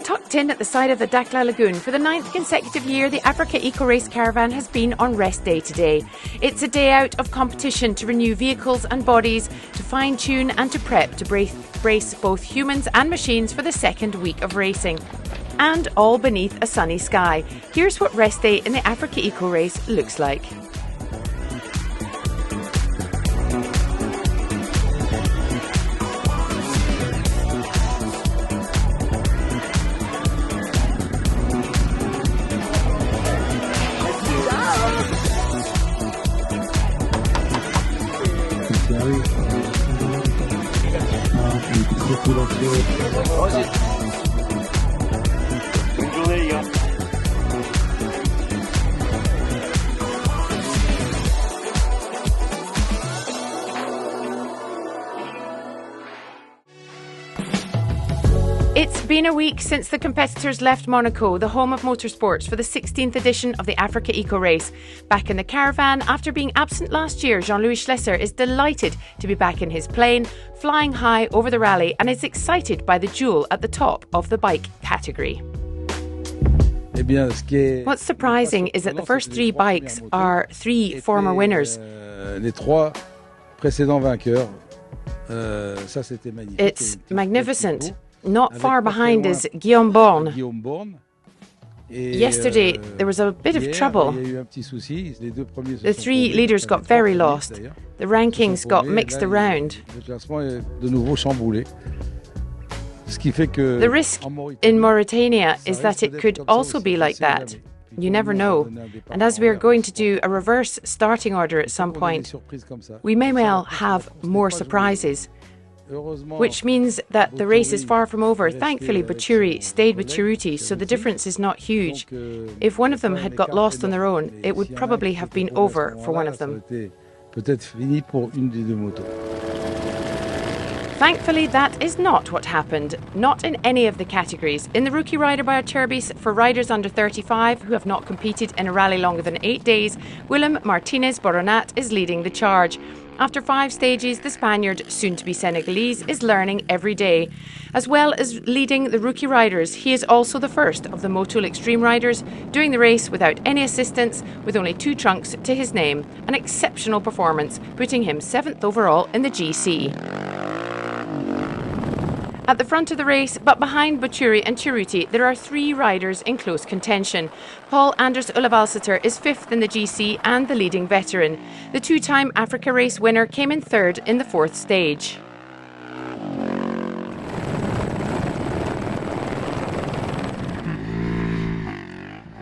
Tucked in at the side of the Dakar Lagoon for the 9th consecutive year, the Africa Eco Race Caravan has been on rest day today. It's a day out of competition to renew vehicles and bodies, to fine-tune and to prep to brace both humans and machines for the second week of racing. And all beneath a sunny sky. Here's what rest day in the Africa Eco Race looks like. It's been a week since the competitors left Monaco, the home of motorsports, for the 16th edition of the Africa Eco Race. Back in the caravan, after being absent last year, Jean-Louis Schlesser is delighted to be back in his plane, flying high over the rally, and is excited by the jewel at the top of the bike category. What's surprising is that the first three bikes are three former winners. It's magnificent. Not far behind is Guillaume Borne. Yesterday there was a bit of trouble. The three leaders got very lost. The rankings got mixed around. The risk in Mauritania is that it could also be like that. You never know. And as we are going to do a reverse starting order at some point, we may well have more surprises. Which means that the race is far from over. Thankfully, Boucherie stayed with Cheruti, so the difference is not huge. If one of them had got lost on their own, it would probably have been over for one of them. Thankfully, that is not what happened. Not in any of the categories. In the Rookie Rider by Turbis, for riders under 35 who have not competed in a rally longer than 8 days, Willem Martinez Boronat is leading the charge. After 5 stages, the Spaniard, soon to be Senegalese, is learning every day. As well as leading the rookie riders, he is also the first of the Motul Extreme riders doing the race without any assistance, with only 2 trunks to his name. An exceptional performance, putting him 7th overall in the GC. At the front of the race, but behind Boucherie and Cheruti, there are 3 riders in close contention. Paul Anders Ulevalseter is 5th in the GC and the leading veteran. The 2-time Africa Race winner came in 3rd in the 4th stage.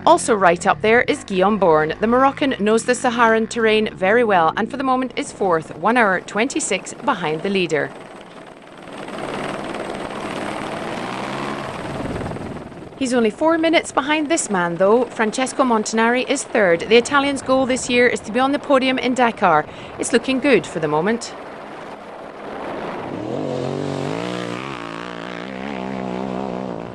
Also right up there is Guillaume Borne. The Moroccan knows the Saharan terrain very well and for the moment is 4th, 1 hour 26 behind the leader. He's only 4 minutes behind this man though. Francesco Montanari is 3rd. The Italian's goal this year is to be on the podium in Dakar. It's looking good for the moment.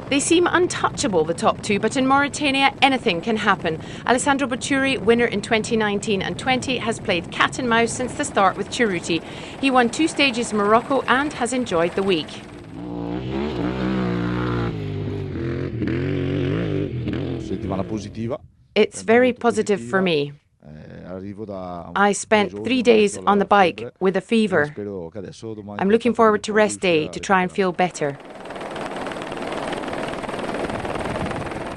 They seem untouchable, the top 2, but in Mauritania anything can happen. Alessandro Boucherie, winner in 2019 and 20, has played cat and mouse since the start with Cheruti. He won 2 stages in Morocco and has enjoyed the week. It's very positive for me. I spent 3 days on the bike with a fever. I'm looking forward to rest day to try and feel better.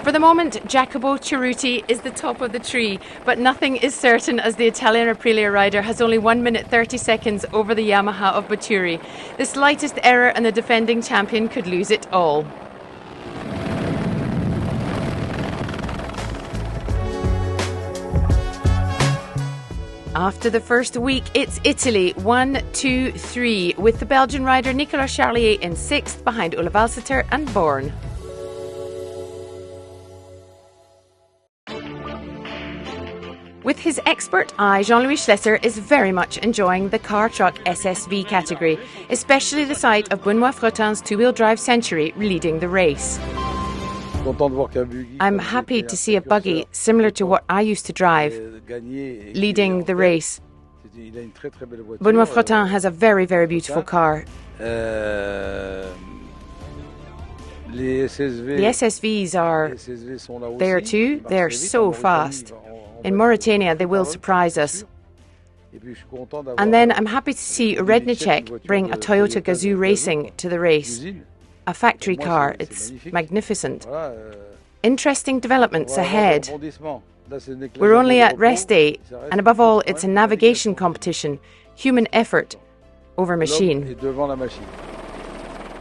For the moment, Jacopo Cheruti is the top of the tree, but nothing is certain as the Italian Aprilia rider has only 1 minute 30 seconds over the Yamaha of Boucherie. The slightest error and the defending champion could lose it all. After the first week, it's Italy, 1, 2, 3, with the Belgian rider Nicolas Charlier in 6th behind Ulevalseter and Borne. With his expert eye, Jean-Louis Schlesser is very much enjoying the car truck SSV category, especially the sight of Benoît Fretin's 2-wheel drive Century leading the race. I'm happy to see a buggy similar to what I used to drive, leading the race. Benoît Fretin has a very, very beautiful car. The SSVs are there too. They're so fast. In Mauritania, they will surprise us. And then I'm happy to see Rednicek bring a Toyota Gazoo Racing to the race. A factory car. It's magnificent. Interesting developments ahead. We're only at rest day, and above all, it's a navigation competition. Human effort over machine.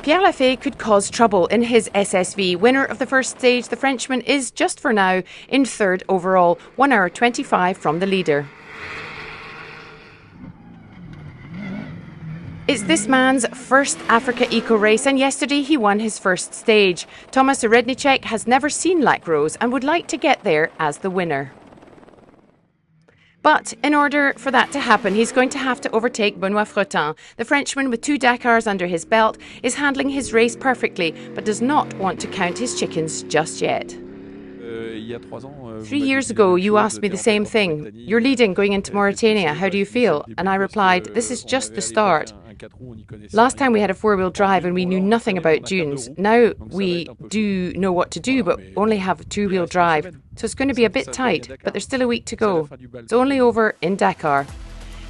Pierre Lafay could cause trouble in his SSV. Winner of the first stage, the Frenchman is, just for now, in third overall, 1 hour 25 from the leader. It's this man's first Africa Eco race, and yesterday he won his first stage. Thomas Rednicek has never seen Lac Rose and would like to get there as the winner. But in order for that to happen, he's going to have to overtake Benoît Fretin. The Frenchman, with 2 Dakars under his belt, is handling his race perfectly, but does not want to count his chickens just yet. 3 years ago, you asked me the same thing. You're leading going into Mauritania. How do you feel? And I replied, this is just the start. Last time we had a 4-wheel drive and we knew nothing about dunes. Now we do know what to do, but only have a 2-wheel drive. So it's going to be a bit tight, but there's still a week to go. It's only over in Dakar.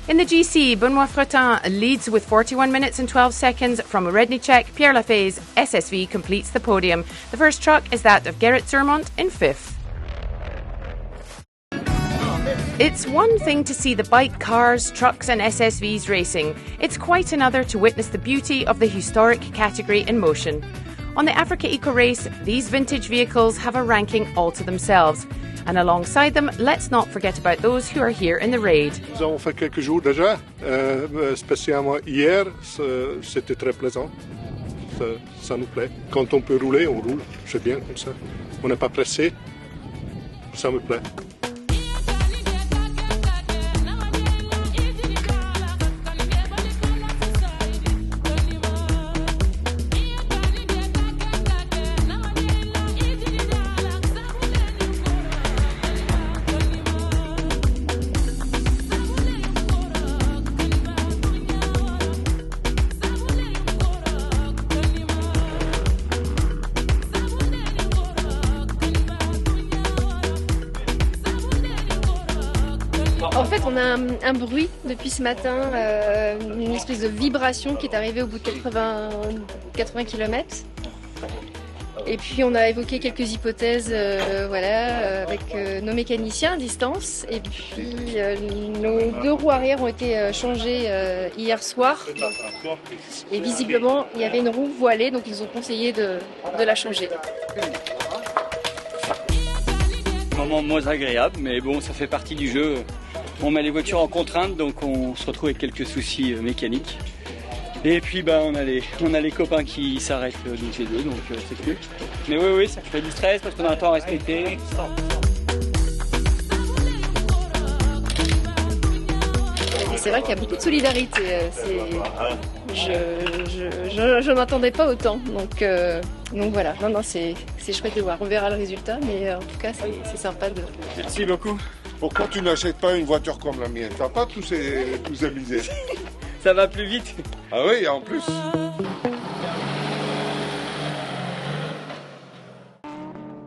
In the GC, Benoît Fretin leads with 41 minutes and 12 seconds from Rednicek. Pierre Lafay's SSV completes the podium. The first truck is that of Gerrit Surmont in 5th. It's one thing to see the bike, cars, trucks and SSVs racing. It's quite another to witness the beauty of the historic category in motion. On the Africa Eco Race, these vintage vehicles have a ranking all to themselves. And alongside them, let's not forget about those who are here in the raid. Nous avons fait quelques jours déjà, spécialement hier, c'était très plaisant. Ça nous plaît. Quand on peut rouler, on roule. C'est bien comme ça. On n'est pas pressé. Ça me plaît. En fait, on a un bruit depuis ce matin, une espèce de vibration qui est arrivée au bout de 80 km. Et puis on a évoqué quelques hypothèses avec nos mécaniciens à distance. Et puis nos 2 roues arrière ont été changées hier soir. Et visiblement, il y avait une roue voilée, donc ils ont conseillé de la changer. Un moment moins agréable, mais bon, ça fait partie du jeu. On met les voitures en contrainte, donc on se retrouve avec quelques soucis mécaniques. Et puis on a les copains qui s'arrêtent d'où c'est deux, donc c'est cool. Mais oui, ça fait du stress parce qu'on a un temps à respecter. C'est vrai qu'il y a beaucoup de solidarité. Je m'attendais pas autant, donc voilà. Non, c'est chouette de voir. On verra le résultat, mais en tout cas, c'est sympa de. Merci beaucoup. Pourquoi tu n'achètes pas une voiture comme la mienne? Tu vas pas tous amuser. Ça va plus vite. Ah oui, en plus.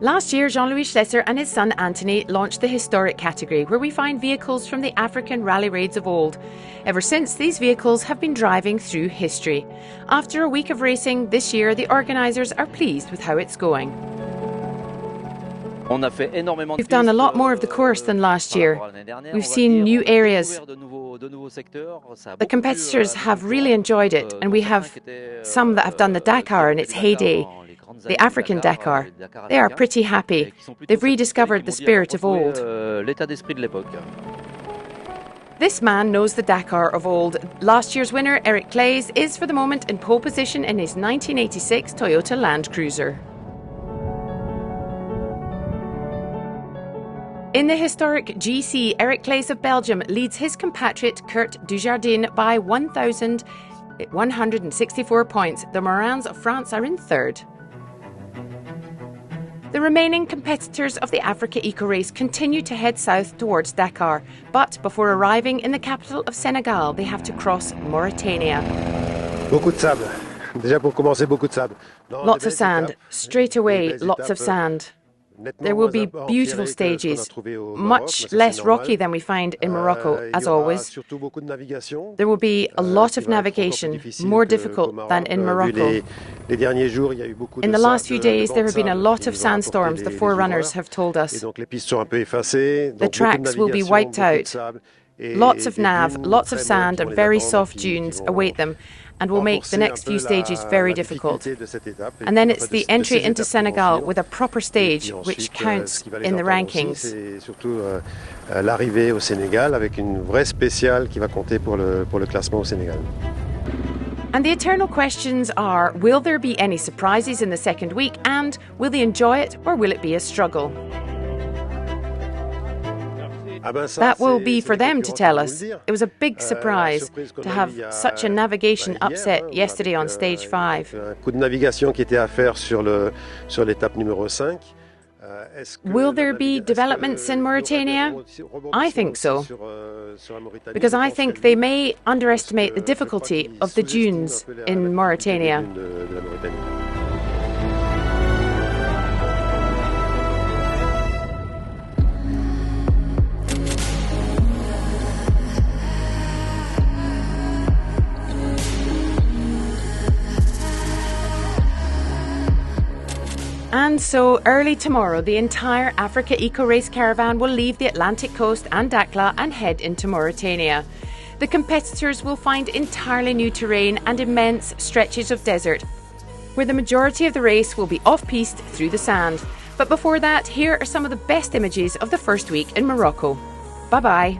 Last year, Jean-Louis Schlesser and his son Anthony launched the historic category, where we find vehicles from the African rally raids of old. Ever since, these vehicles have been driving through history. After a week of racing this year, the organisers are pleased with how it's going. We've done a lot more of the course than last year. We've seen new areas. The competitors have really enjoyed it, and we have some that have done the Dakar in its heyday, the African Dakar. They are pretty happy. They've rediscovered the spirit of old. This man knows the Dakar of old. Last year's winner, Eric Clays, is for the moment in pole position in his 1986 Toyota Land Cruiser. In the historic GC, Eric Clays of Belgium leads his compatriot Kurt Dujardin by 1,164 points. The Morans of France are in third. The remaining competitors of the Africa Eco Race continue to head south towards Dakar, but before arriving in the capital of Senegal, they have to cross Mauritania. Beaucoup de sable. Déjà pour commencer, beaucoup de sable. Lots of sand. Straight away, lots of sand. There will be beautiful stages, much less rocky than we find in Morocco, as always. There will be a lot of navigation, more difficult than in Morocco. In the last few days, there have been a lot of sandstorms, the forerunners have told us. The tracks will be wiped out. Lots of nav, lots of sand and very soft dunes await them and will make the next few stages very difficult. And then it's the entry into Senegal with a proper stage which counts in the rankings. Surtout l'arrivée au Sénégal avec une vraie spéciale qui va compter pour le classement au Sénégal. And the eternal questions are, will there be any surprises in the second week, and will they enjoy it or will it be a struggle? That will be for them to tell us. It was a big surprise to have such a navigation upset yesterday on stage 5. Un coup de navigation qui était à faire sur l'étape numéro 5. Will there be developments in Mauritania? I think so, because I think they may underestimate the difficulty of the dunes in Mauritania. And so, early tomorrow, the entire Africa Eco Race caravan will leave the Atlantic coast and Dakar and head into Mauritania. The competitors will find entirely new terrain and immense stretches of desert, where the majority of the race will be off-piste through the sand. But before that, here are some of the best images of the first week in Morocco. Bye-bye.